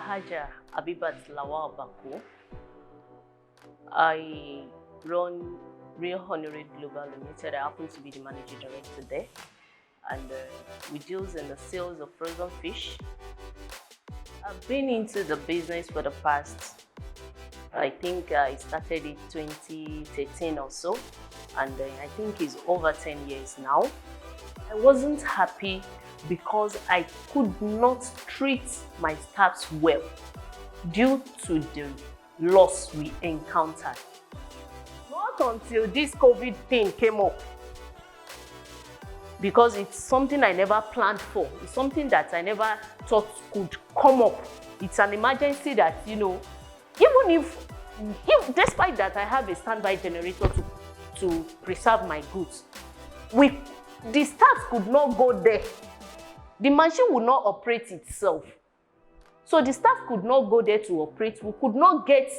Alhaja Habibat Lawal Bako. I run Real Honorate Global Limited. I happen to be the managing director there, and we deal in the sales of frozen fish. I've been into the business for the past, I think I started in 2013 or so, and I think it's over 10 years now. I wasn't happy because I could not treat my staffs well due to the loss we encountered. Not until this COVID thing came up, because it's something I never planned for. It's something that I never thought could come up. It's an emergency that, even if despite that I have a standby generator to preserve my goods, the staff could not go there. The machine would not operate itself. So the staff could not go there to operate. We could not get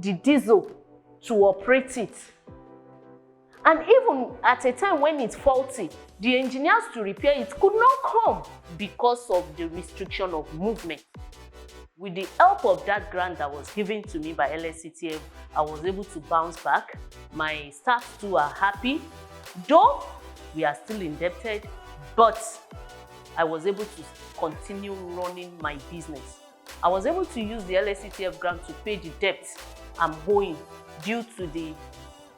the diesel to operate it. And even at a time when it's faulty, the engineers to repair it could not come because of the restriction of movement. With the help of that grant that was given to me by LSCTF, I was able to bounce back. My staff too are happy. Though we are still indebted, but I was able to continue running my business. I was able to use the LSCTF grant to pay the debt I'm owing due to the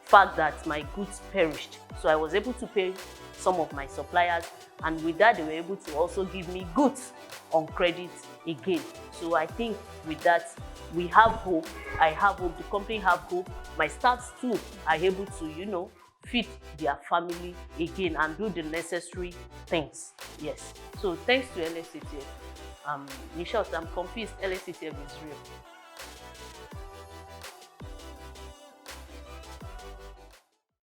fact that my goods perished. So I was able to pay some of my suppliers, and with that they were able to also give me goods on credit again. So I think with that we have hope. I have hope, the company have hope. My staffs too are able to, feed their family again and do the necessary things. Yes. So thanks to LSCTF. In short, I'm confused. LSCTF is real.